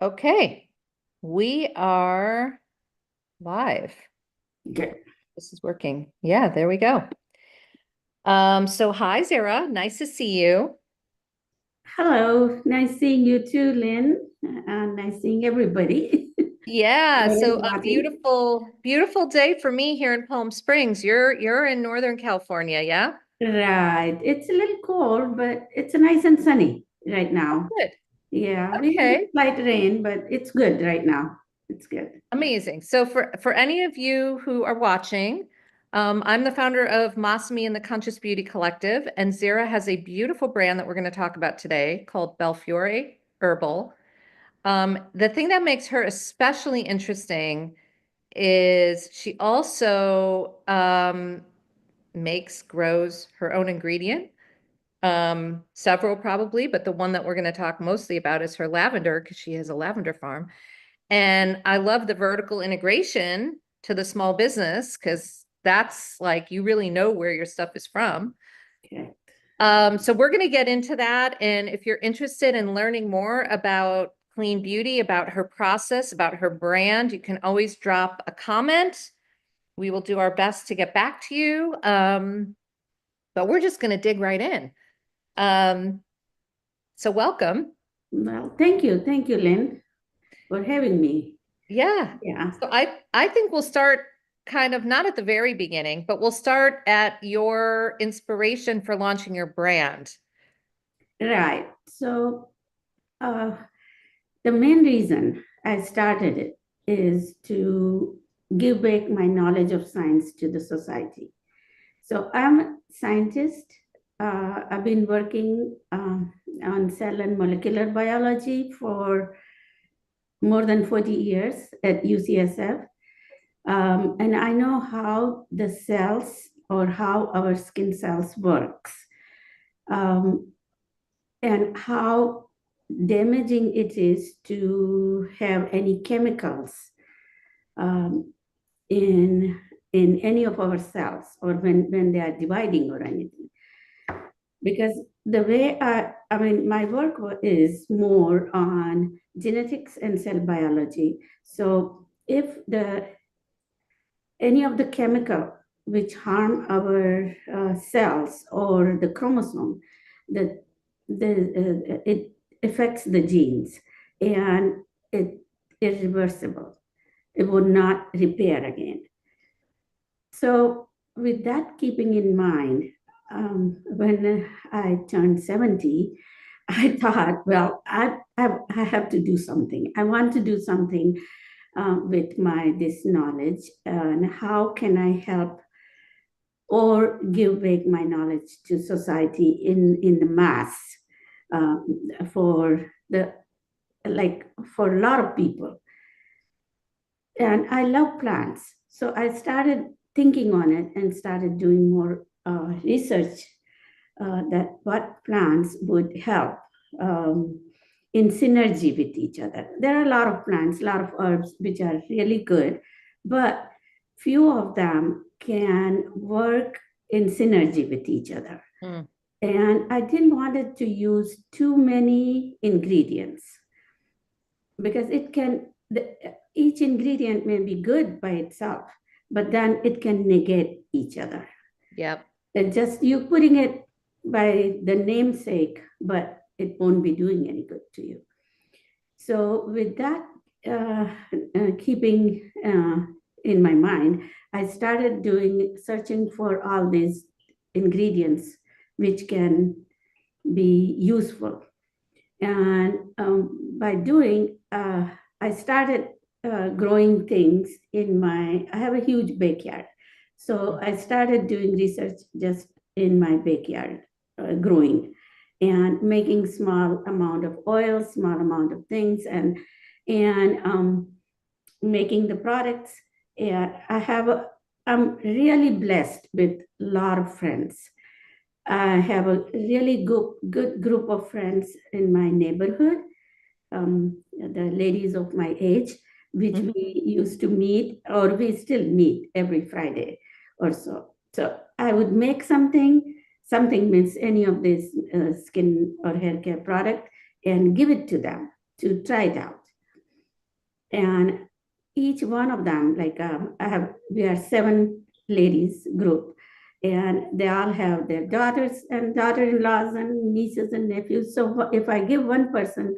Okay, we are live. Okay. This is working. Yeah, there we go. So hi, Zehra. Nice to see you. Hello. Nice seeing you too, Lynn. Nice seeing everybody. Yeah, so a Everybody. beautiful day for me here in Palm Springs. You're in Northern California, yeah? Right. It's a little cold, but it's nice and sunny right now. Good. Yeah, we had Okay. light rain, but it's good right now. It's good. Amazing. So for any of you who are watching, I'm the founder of Masami and the Conscious Beauty Collective, and Zehra has a beautiful brand that we're going to talk about today called Belfiore Herbal. The thing that makes her especially interesting is she also grows her own ingredient, several probably, but the one that we're going to talk mostly about is her lavender because she has a lavender farm. And I love the vertical integration to the small business because that's like you really know where your stuff is from. Okay. So we're going to get into that. And if you're interested in learning more about Clean Beauty, about her process, about her brand, you can always drop a comment. We will do our best to get back to you. But we're just going to dig right in. Um, so welcome. Well, thank you. Thank you, Lynn, for having me. Yeah. Yeah. So I think we'll start kind of not at the very beginning, but we'll start at your inspiration for launching your brand. Right. So, uh, the main reason I started it is to give back my knowledge of science to the society. So I'm a scientist. I've been working on cell and molecular biology for more than 40 years at UCSF. And I know how the cells or how our skin cells works, um, and how damaging it is to have any chemicals um, in any of our cells, or when they are dividing or anything. Because the way I mean, my work is more on genetics and cell biology. So if the any of the chemical which harm our cells or the chromosome, the it affects the genes, and it is irreversible. It would not repair again. So, with that keeping in mind, when I turned 70, I thought, well, I have to do something. I want to do something with my this knowledge, and how can I help or give back my knowledge to society in the mass, for the like for a lot of people. And I love plants. So I started thinking on it and started doing more research, that what plants would help um, in synergy with each other. There are a lot of plants, a lot of herbs which are really good, but few of them can work in synergy with each other. Mm, And I didn't want it to use too many ingredients, because each ingredient may be good by itself, but then it can negate each other. yep. And just you putting it by the namesake, but it won't be doing any good to you. So with that keeping in my mind, I started doing searching for all these ingredients which can be useful. And by doing, I started growing things in I have a huge backyard. So I started doing research just in my backyard, growing and making small amount of oil, small amount of things, and making the products. And I'm really blessed with a lot of friends. I have a really good group of friends in my neighborhood, the ladies of my age, which Mhm. we used to meet, or we still meet every Friday or so. So I would make something means any of this skin or hair care product, and give it to them to try it out. And each one of them, like we are 7 ladies group, and they all have their daughters and daughter-in-laws and nieces and nephews. So if I give one person,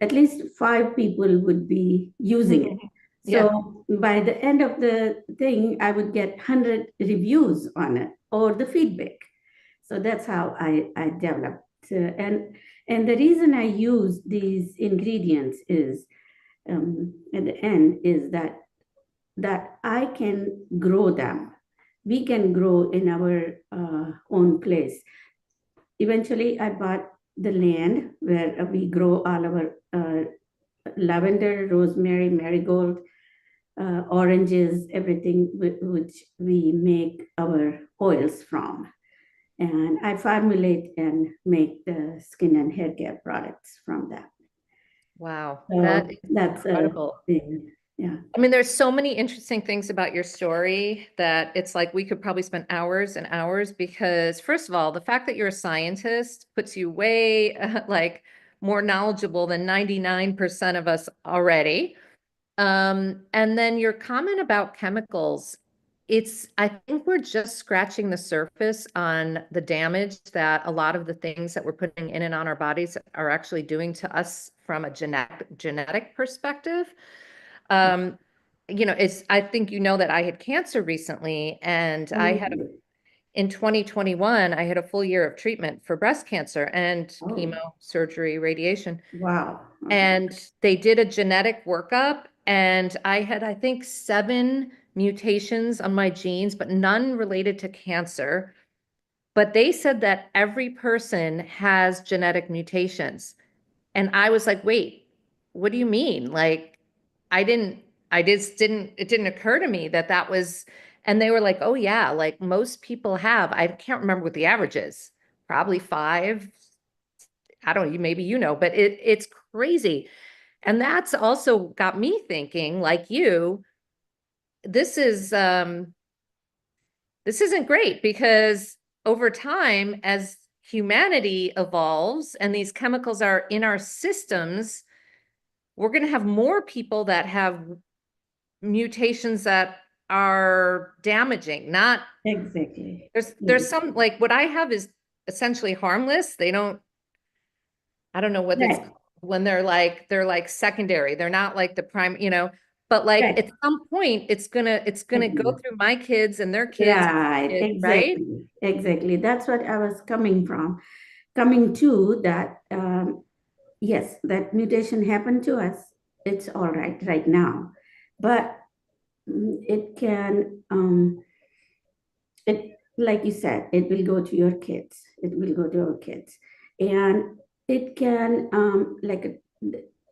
at least 5 people would be using it. Yeah. So by the end of the thing, I would get 100 reviews on it or the feedback. So that's how I developed. And the reason I use these ingredients is at the end is that I can grow them. We can grow in our own place. Eventually, I bought the land where we grow all our lavender, rosemary, marigold, oranges, everything which we make our oils from. And I formulate and make the skin and hair care products from that. Wow, that So is that's a incredible. thing. Yeah. I mean, there's so many interesting things about your story that it's like we could probably spend hours and hours because, first of all, the fact that you're a scientist puts you way like more knowledgeable than 99% of us already. And then your comment about chemicals, I think we're just scratching the surface on the damage that a lot of the things that we're putting in and on our bodies are actually doing to us from a genetic perspective. Um, I think you know that I had cancer recently, and Oh, in 2021, I had a full year of treatment for breast cancer and chemo, oh, surgery, radiation. wow. Okay. And they did a genetic workup, and I had, I think, 7 mutations on my genes, but none related to cancer. But they said that every person has genetic mutations. And I was like, wait, what do you mean? Like, I didn't, it didn't occur to me that that was, and they were like, oh yeah, like most people have, I can't remember what the average is, probably 5. I don't know, maybe you know, but it's crazy. And that's also got me thinking, like you, this is this isn't great because over time, as humanity evolves and these chemicals are in our systems, we're going to have more people that have mutations that are damaging. Not Exactly. there's some like what I have is essentially harmless. They don't I don't know what it's Right. called when they're like secondary. They're not like the prime, but like Right. at some point it's gonna go Exactly. through my kids and their kids, Right. kids, right? Exactly. Exactly. That's what I was coming from. Coming to that, yes, that mutation happened to us. It's all right now, but it can, it like you said, it will go to your kids. It will go to our kids, and it can,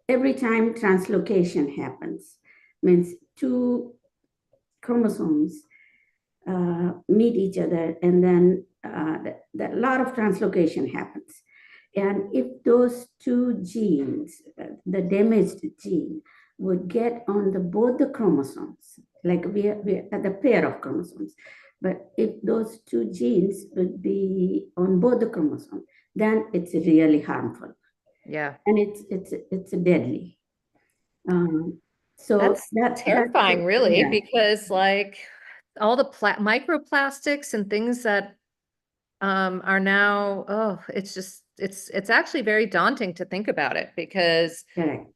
every time translocation happens, means two chromosomes meet each other, and then a lot of translocation happens. And if those two genes, the damaged gene, would get on both the chromosomes, like we are the pair of chromosomes, but if those two genes would be on both the chromosomes, then it's really harmful Yeah. and it's deadly. Um, so That's that's terrifying, really, yeah, because like all the microplastics and things that are now, oh, it's just it's actually very daunting to think about it because correct.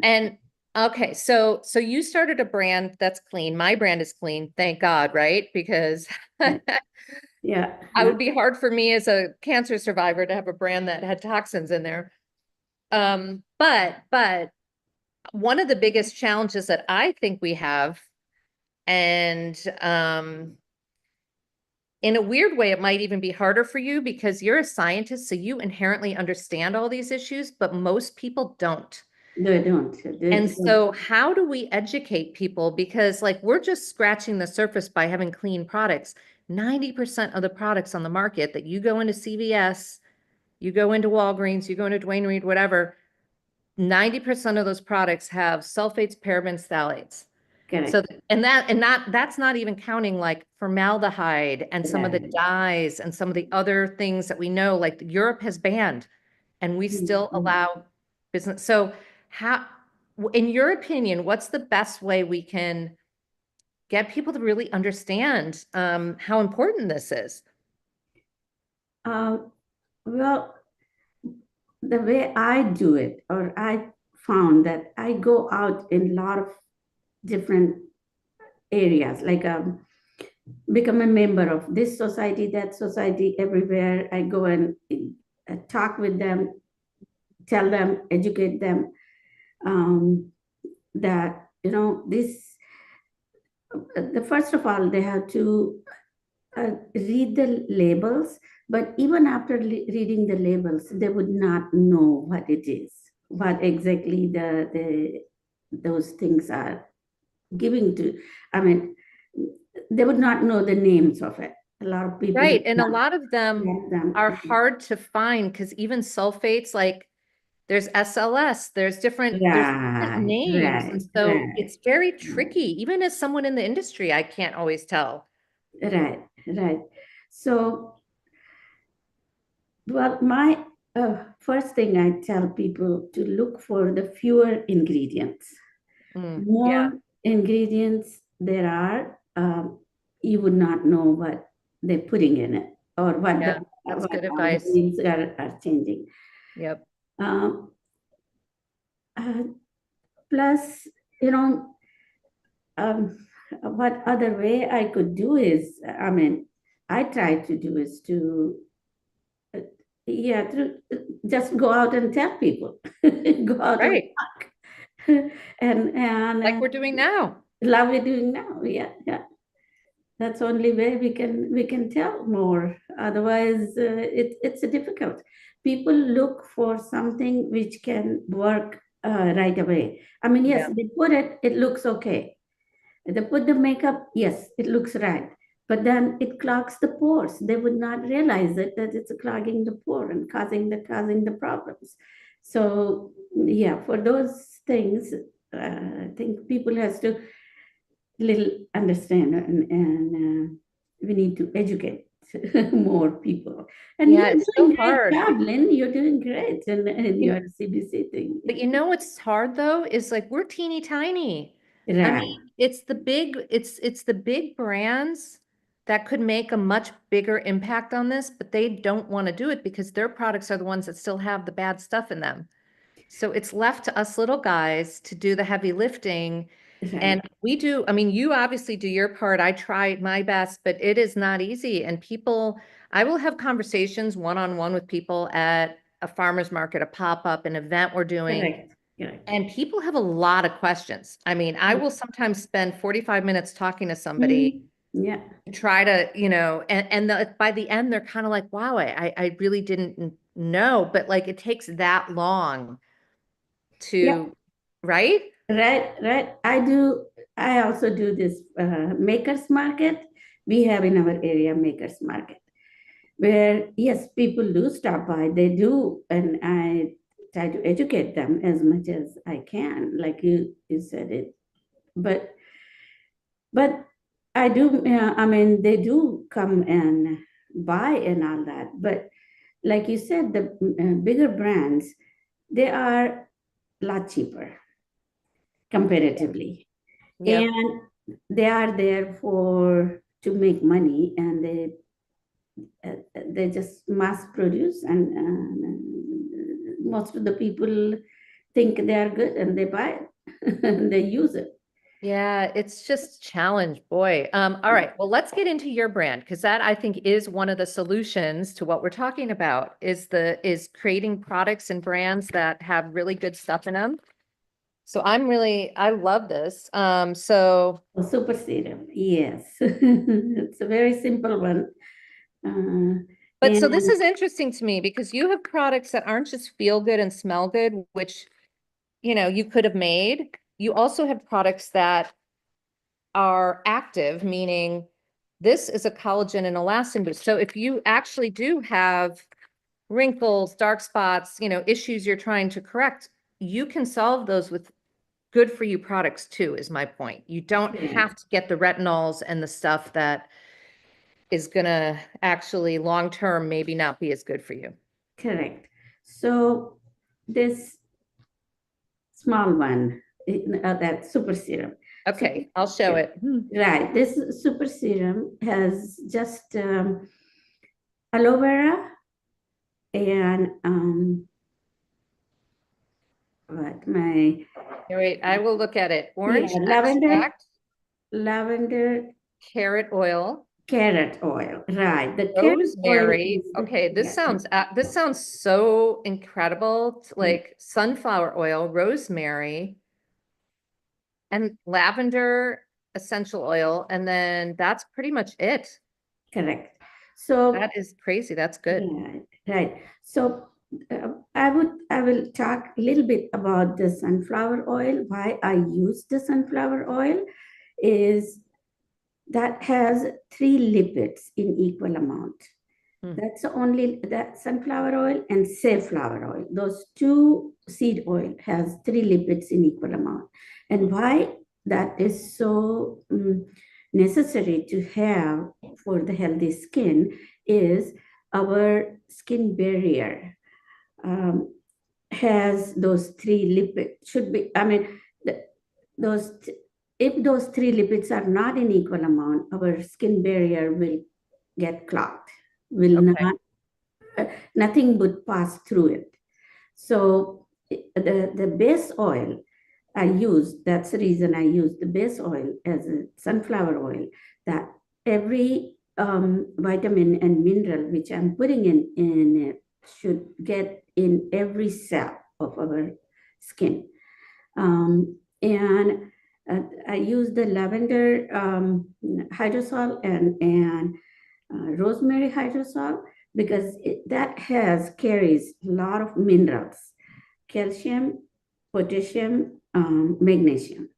and okay, so you started a brand that's clean. My brand is clean, thank God, right? Because Right. Yeah, I would be hard for me as a cancer survivor to have a brand that had toxins in there. But one of the biggest challenges that I think we have, and in a weird way, it might even be harder for you because you're a scientist, so you inherently understand all these issues, but most people don't. they don't. And They don't. so how do we educate people? Because like we're just scratching the surface by having clean products. 90% of the products on the market that you go into CVS, you go into Walgreens, you go into Dwayne Reed, whatever, 90% of those products have sulfates, parabens, phthalates. So, Correct. that's not even counting like formaldehyde and some of the Right. dyes and some of the other things that we know, like Europe has banned and we still Mhm. allow business. So how, in your opinion, what's the best way we can get people to really understand how important this is? Uh, well, the way I do it, or I found that I go out in a lot of different areas, like become a member of this society, that society, everywhere. I go and talk with them, tell them, educate them that, this, the first of all, they have to read the labels, but even after reading the labels, they would not know what it is, what exactly those things are giving to. I mean, they would not know the names of it. A lot of people Right. would And a not lot of them get them. are hard to find because even sulfates, like there's SLS, there's different Right, names. right, And so right, it's very right, tricky. Even as someone in the industry, I can't always tell. right, right. So, well, my first thing I tell people to look for the fewer ingredients. Yeah, More ingredients there are, you would not know what they're putting in it, or yeah, that's what good all the advice. names are changing. Yep. Um, uh, Plus, you know, um, what other way I could do is, I mean, I try to do is to, uh, yeah, just go out and tell people, go out and Right. talk, and Like we're doing now. love we doing now. Yeah, yeah. That's only way we can tell more. Otherwise, it's difficult. People look for something which can work right away. I mean, yes, Yeah. they put it, it looks okay. They put the makeup, yes, it looks right. But then it clogs the pores. They would not realize it that it's clogging the pore and causing the problems. So yeah, for those things, I think people has to little understand, and we need to educate more people. And Yeah, you're it's doing so great hard. job, Lynn. You're doing great in You- your CBC thing. But you know what's hard though is like we're teeny tiny. I Right, mean, it's the big brands that could make a much bigger impact on this, but they don't want to do it because their products are the ones that still have the bad stuff in them. So it's left to us little guys to do the heavy lifting. And right, we do, I mean, you obviously do your part. I try my best, but it is not easy. And people, I will have conversations one-on-one with people at a farmer's market, a pop-up, an event we're doing, correct, correct. and people have a lot of questions. I mean, I will sometimes spend 45 minutes talking to somebody, Mhm. Yeah, try to, by the end, they're kind of like, wow, I really didn't know, but like it takes that long yeah, to, right? right, right. I also do this makers market. We have in our area makers market, where yes, people do stop by, they do, and I try to educate them as much as I can, like you said it. But but I do, I mean, they do come and buy and all that, but like you said, the bigger brands, they are a lot cheaper comparatively, Yep. and they are there for to make money, and they just mass produce, and most of the people think they are good and they buy it and they use it. Yeah, it's just challenge, boy. All right. Well, let's get into your brand because that I think is one of the solutions to what we're talking about is creating products and brands that have really good stuff in them. So I love this. Oh, super serum, yes. It's a very simple one. uh, But so this and is interesting to me because you have products that aren't just feel good and smell good, which, you could have made. You also have products that are active, meaning this is a collagen and elastin boost. So if you actually do have wrinkles, dark spots, issues you're trying to correct, you can solve those with good for you products too, is my point. You don't have correct, to get the retinols and the stuff that is gonna actually long term maybe not be as good for you. correct. So this small one, that super serum. Okay, I'll show it. Right. This super serum has just aloe vera and what my Wait, I will look at it. Orange lavender, extract, lavender, carrot oil, carrot oil. Right. The carrot oil rosemary. is Okay, this sounds so incredible. Like sunflower oil, rosemary, and lavender essential oil, and then that's pretty much it. correct. So That is crazy. That's good. yeah, right. So I will talk a little bit about the sunflower oil. Why I use the sunflower oil is that has three lipids in equal amount. That's only that sunflower oil and safflower oil. Those two seed oil has three lipids in equal amount. And why that is so necessary to have for the healthy skin is our skin barrier has those three lipids. Should be, I mean, those if those three lipids are not in equal amount, our skin barrier will get clogged, will not, nothing would pass through it. So the base oil I use, that's the reason I use the base oil as a sunflower oil, that every vitamin and mineral which I'm putting in it should get in every cell of our skin. And I use the lavender hydrosol and rosemary hydrosol because that carries a lot of minerals, calcium, potassium, magnesium.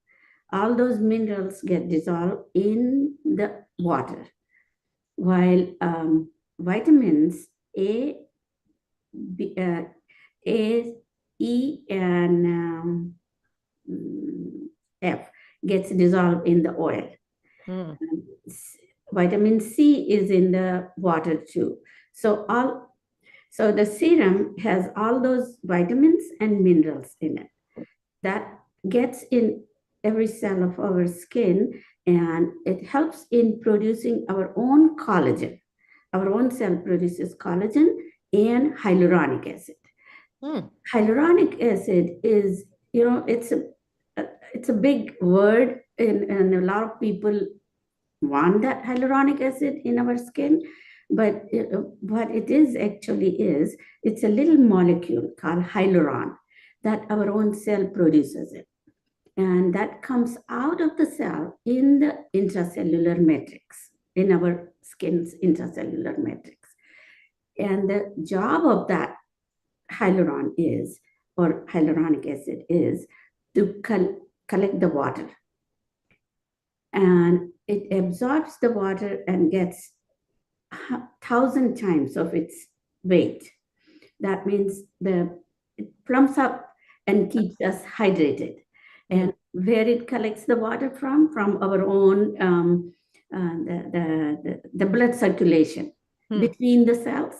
All those minerals get dissolved in the water, while vitamins A, E, and F gets dissolved in the oil. Vitamin C is in the water too. So the serum has all those vitamins and minerals in it. That gets in every cell of our skin, and it helps in producing our own collagen. Our own cell produces collagen and hyaluronic acid. Hyaluronic acid is, it's a big word, and a lot of people want that hyaluronic acid in our skin, but what it is actually is, it's a little molecule called hyaluron that our own cell produces it. And that comes out of the cell in the intracellular matrix, in our skin's intracellular matrix. And the job of that hyaluron is, or hyaluronic acid is, to collect the water. And it absorbs the water and gets 1,000 times of its weight. That means it plumps up and keeps us hydrated. And where it collects the water from our own the blood circulation between the cells.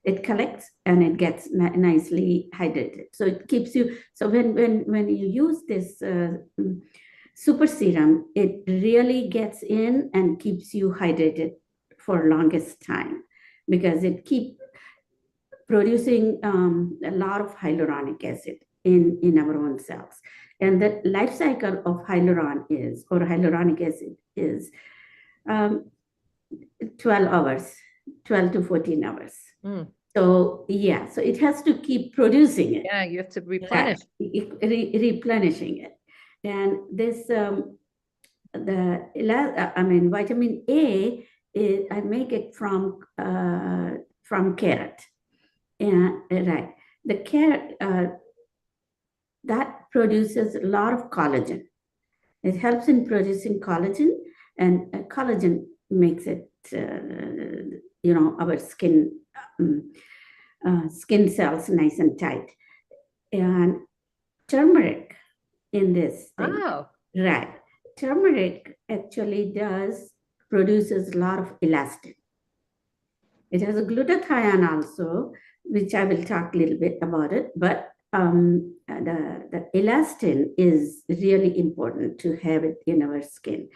It collects and it gets nicely hydrated. So it keeps you. So when you use this super serum, it really gets in and keeps you hydrated for longest time, because it keeps producing a lot of hyaluronic acid in our own cells. And the life cycle of hyaluronic acid is 12 hours, 12 to 14 hours. So yeah, so it has to keep producing it. Yeah, you have to replenish. Replenishing it. And this, vitamin A, I make it from carrot. And right, the carrot that produces a lot of collagen. It helps in producing collagen, and collagen makes it, our skin cells nice and tight. And turmeric in this thing. Oh. Right. Turmeric actually produces a lot of elastin. It has a glutathione also, which I will talk a little bit about it, but the elastin is really important to have it in our skin,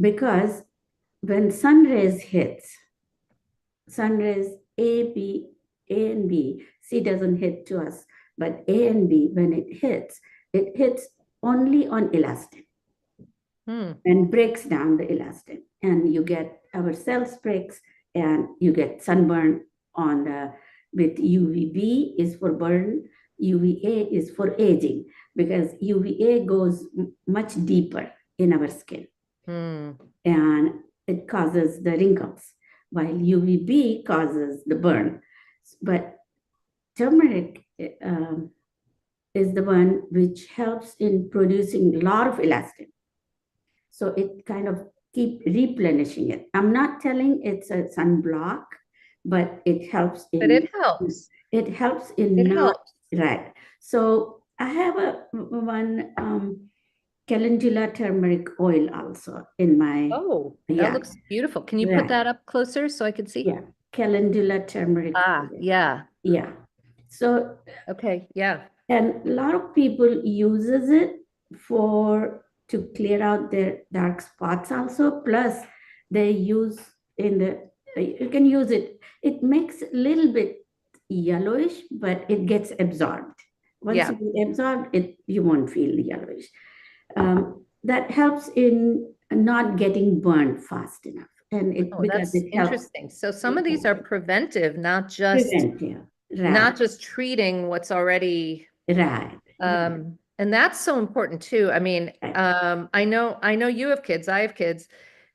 because when sun rays hits, sun rays A and B, C doesn't hit to us, but A and B, when it hits only on elastin and breaks down the elastin. And you get our cells breaks and you get sunburn on the, with UVB is for burn, UVA is for aging, because UVA goes much deeper in our skin and it causes the wrinkles, while UVB causes the burn. But turmeric is the one which helps in producing a lot of elastin. So it kind of keep replenishing it. I'm not telling it's a sunblock, but it helps in. But it helps. It helps in It not helps. right. So I have one calendula turmeric oil also in my. Oh, that Yeah, looks beautiful. Can you put right. that up closer so I can see? Yeah, calendula turmeric Ah, oil. yeah. Yeah. So, Okay, yeah. and a lot of people uses it for to clear out their dark spots also. Plus, they use in the you can use it. It makes a little bit yellowish, but it gets absorbed. Once Yeah. you get absorbed, it you won't feel yellowish. That helps in not getting burned fast enough, and it Oh, because that's it helps interesting. So some of these are preventive, prevent. Yeah, right, not just treating what's already right, and that's so important too. I mean, right, I know you have kids, I have kids,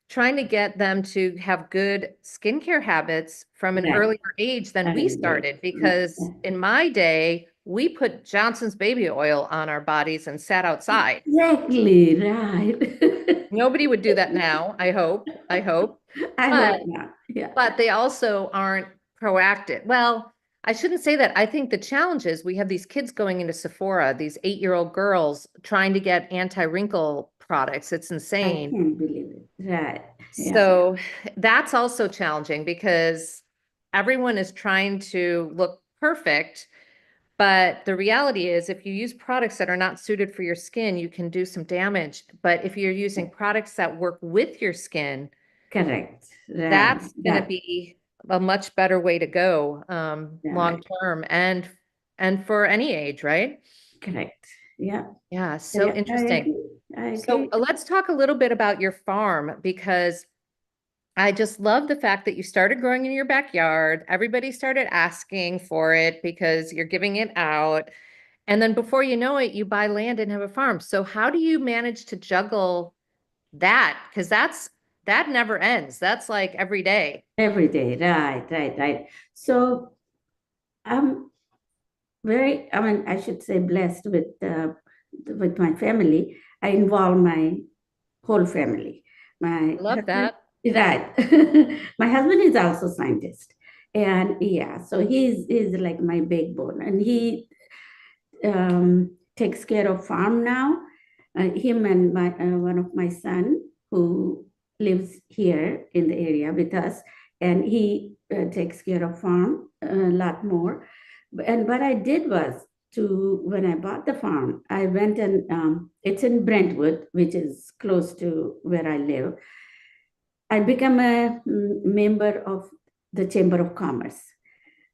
trying to get them to have good skincare habits from an right. earlier age than we Early. started, because in my day, we put Johnson's baby oil on our bodies and sat outside. Exactly, right. Nobody would do that now, I hope. I hope. I hope But not. Yeah, they also aren't proactive. Well, I shouldn't say that. I think the challenge is we have these kids going into Sephora, these 8-year-old girls trying to get anti-wrinkle products. It's I insane. can't believe it. Right. Yeah, So that's also challenging because everyone is trying to look perfect. But the reality is, if you use products that are not suited for your skin, you can do some damage. But if you're using products that work with your skin, correct. Right. that's going to That, be a much better way to go long right. term and for any age, right? Correct. Yeah. Yeah, so Yeah, I interesting. agree. I So agree. let's talk a little bit about your farm, because I just love the fact that you started growing in your backyard. Everybody started asking for it because you're giving it out. And then before you know it, you buy land and have a farm. So how do you manage to juggle that? Because that never ends. That's like every day. Every day. Right, right, right. So I'm very, I mean, I should say blessed with my family. I involve my whole family. My I love husband, that. right. My husband is also a scientist. And yeah, so he's like my backbone. And he takes care of farm now. Him and my one of my son who lives here in the area with us, and he takes care of farm a lot more. And what I did was to when I bought the farm, I went and it's in Brentwood, which is close to where I live. I became a member of the Chamber of Commerce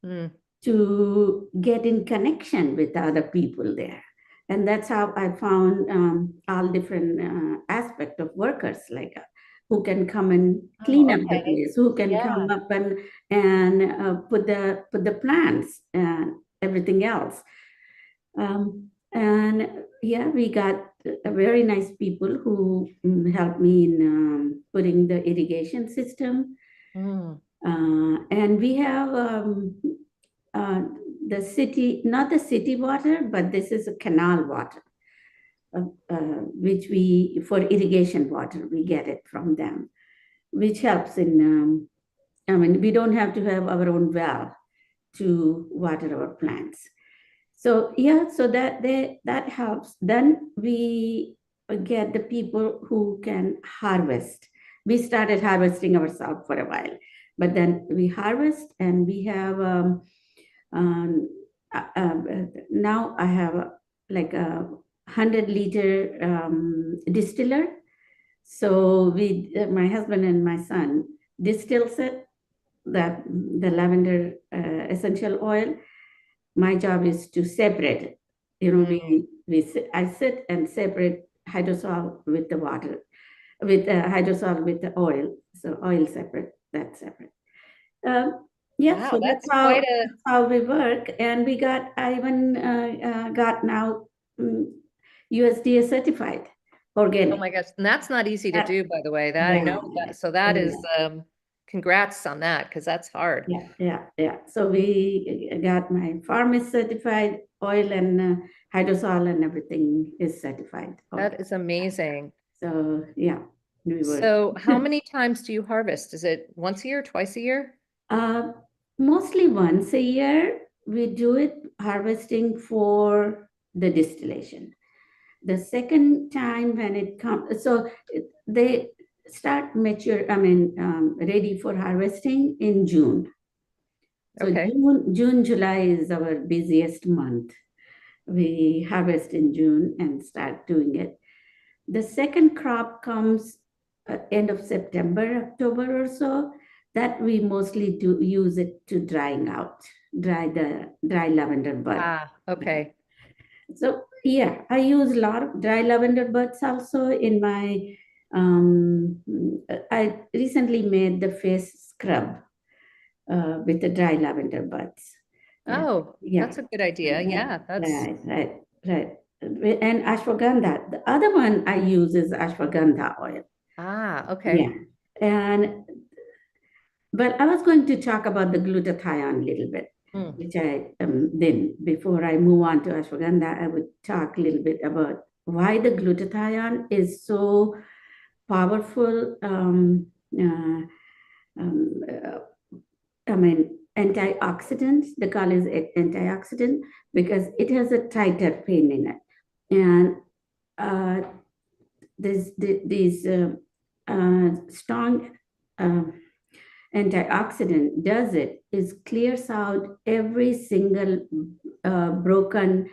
Mm. to get in connection with other people there. And that's how I found all different aspect of workers, like who can come and clean Oh, up the okay. place, who can Yeah. come up and put the plants and everything else. And yeah, we got a very nice people who helped me in putting the irrigation system. Mm. And we have uh, the city, not the city water, but this is a canal water, which we, for irrigation water, we get it from them, which helps in, I mean, we don't have to have our own well to water our plants. So yeah, so that helps. Then we get the people who can harvest. We started harvesting ourselves for a while, but then we harvest and we have now I have like a 100-liter distiller. So my husband and my son distills it, the lavender essential oil. My job is to separate it. I sit and separate hydrosol with the water, with hydrosol with the oil. So oil separate, that's separate. Yeah, Wow, so that's quite a, that's how we work. And I even got now USDA certified oh organic. my gosh, and that's not easy to That- do, by the way, that I know yeah, that. So that yeah, is, congrats on that, because that's hard. yeah. So we got my farm is certified, oil and hydrosol and everything is certified. That is amazing. So yeah, we work. So how many times do you harvest? Is it once a year, twice a year? Uh, Mostly once a year, we do it harvesting for the distillation. The second time when it comes, they start ready for harvesting in June. So Okay. June, July is our busiest month. We harvest in June and start doing it. The second crop comes end of September, October or so. That we mostly do use it to drying out, dry lavender bud. Ah, okay. So yeah, I use a lot of dry lavender buds also in my. Um, I recently made the face scrub with the dry lavender buds. Yeah, Oh, yeah, that's a good idea. Yeah, that's, right. And ashwagandha. The other one I use is ashwagandha oil. okay. Yeah, and but I was going to talk about the glutathione a little bit, Hmm. which I then before I move on to ashwagandha, I would talk a little bit about why the glutathione is so powerful. Um, uh, Antioxidant. The color is antioxidant because it has a tighter pain in it, and uh, these strong uh, antioxidant does it is clears out every single broken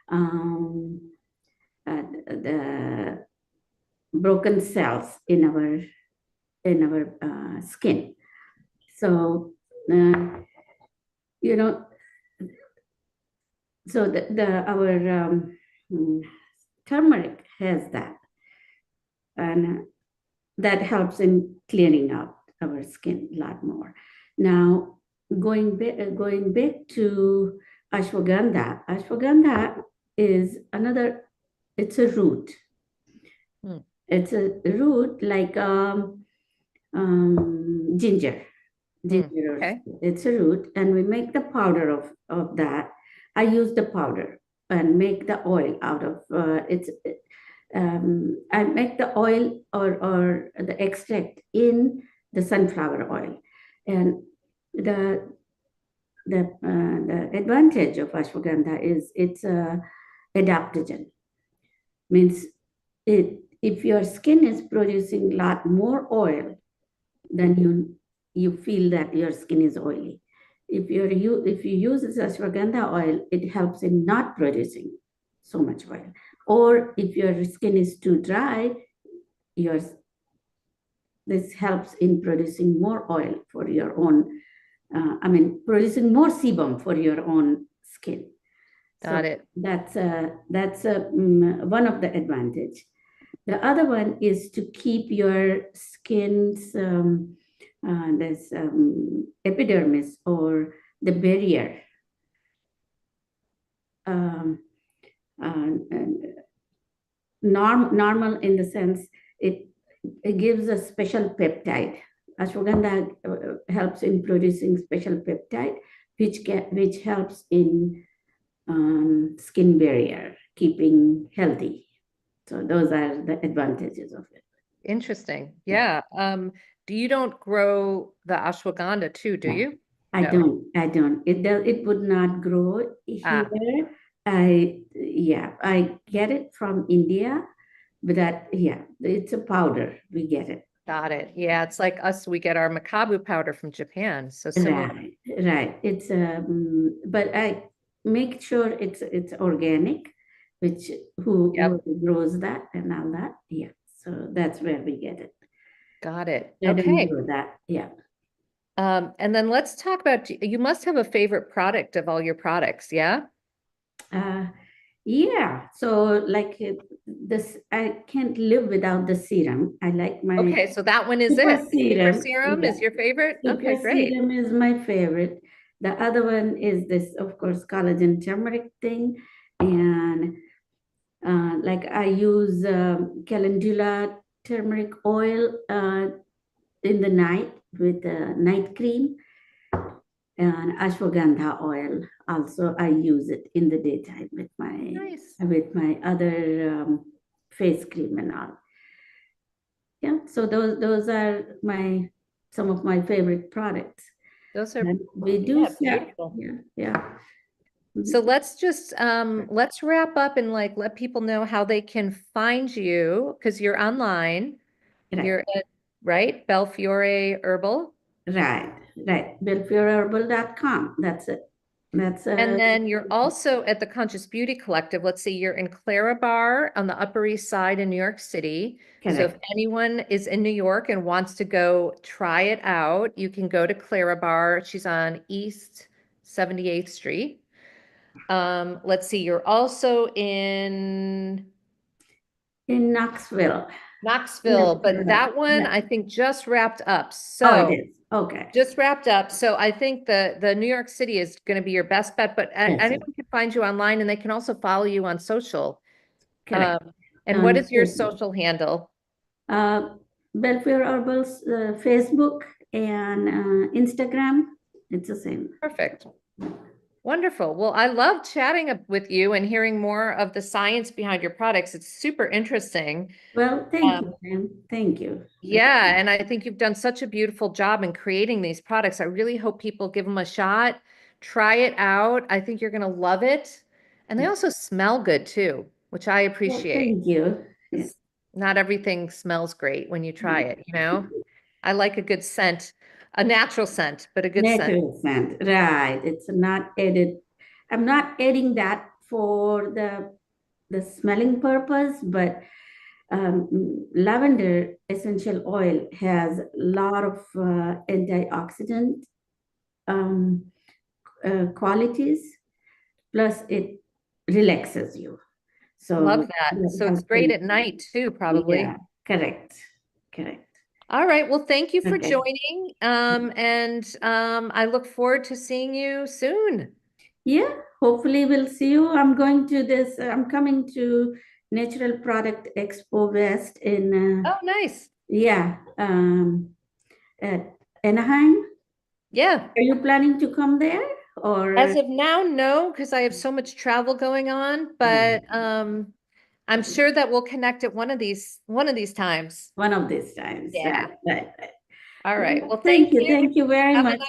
um, the broken cells in our skin. So you know, so our mm, turmeric has that, and that helps in cleaning out our skin a lot more. Now, going back to ashwagandha, ashwagandha is another. It's a root. Hmm. It's a root like ginger. Hmm. Ginger, Okay. it's a root, and we make the powder of that. I use the powder and make the oil out of it's. I make the oil or the extract in the sunflower oil, and the the advantage of ashwagandha is it's a adaptogen. Means it if your skin is producing a lot more oil, then you feel that your skin is oily. If you use this ashwagandha oil, it helps in not producing so much oil. Or if your skin is too dry, your this helps in producing more oil for your own. Producing more sebum for your own skin. So Got it. that's one of the advantage. The other one is to keep your skin's this epidermis or the barrier um, uh, normal in the sense it, it gives a special peptide. Ashwagandha helps in producing special peptide, which helps in skin barrier, keeping healthy. So those are the advantages of it. Interesting. Yeah. Yeah. You don't grow the ashwagandha too, do No, you? No. I don't. It would not grow Ah, here. I get it from India, but it's a powder. We get it. got it. Yeah, it's like us, we get our makabu powder from Japan. So similar. Right. It's but make sure it's organic, which Yep, who grows that and all that. Yeah. So that's where we get it. got it. I don't Okay. do that. Yeah. And then let's talk about, you must have a favorite product of all your products, yeah? Uh, yeah. So like this, I can't live without the serum. I like my Okay, so that one is super it. The super serum. serum Yeah. is your favorite? Super Okay, great. serum is my favorite. The other one is this, of course, collagen turmeric thing. And like I use calendula turmeric oil in the night with night cream, and ashwagandha oil. Also, I use it in the daytime Nice. with my other face cream and all. Yeah, so those are my some of my favorite products. Those are, And we do yeah, sell, beautiful. yeah, yeah. So Mhm. let's just let's wrap up and like let people know how they can find you because you're online. Right, You're at, right? Belfiore Herbal. right, right. Belfioreherbal.com. That's it. That's And then you're also at the Conscious Beauty Collective. Let's see, you're in Clara Bar on the Upper East Side in New York City. So if correct. anyone is in New York and wants to go try it out, you can go to Clara Bar. She's on East 78th Street. Let's see, you're also in In Knoxville. Knoxville, Yes, but right. that one Right. I think just wrapped up. Oh, it So is. Okay. just wrapped up. So I think the New York City is going to be your best bet, but Yes, sir. anyone can find you online and they can also follow you on social. Correct. And what On is your Facebook. social handle? Uh, Belfiore Herbal's Facebook and Instagram. It's the same. Perfect. Wonderful. Well, I love chatting with you and hearing more of the science behind your products. It's super interesting. Well, thank Um, you, Pam. Thank you. yeah, and I think you've done such a beautiful job in creating these products. I really hope people give them a shot, try it out. I think you're going to love it. And they also smell good too, which I Well, appreciate. thank you. Yeah. 'Cause not everything smells great when you try it, you know? I like a good scent, a natural scent, but a good scent. Natural scent, right. It's not added. I'm not adding that for the smelling purpose, but lavender essential oil has a lot of antioxidant um, qualities, plus it relaxes you. Love So that. that So it's helps great in, at night too, yeah, probably. correct, correct. All right. Well, thank you for Okay. joining. And I look forward to seeing you soon. Yeah, hopefully we'll see you. I'm coming to Natural Product Expo West in, Oh, nice. yeah, at Anaheim. Yeah. Are you planning to come there As or of now, no, because I have so much travel going on, but I'm sure that we'll connect at one of these times. one of these times? Yeah. Right, right, right. All right. Well, Well, thank you. thank you very Have a much. nice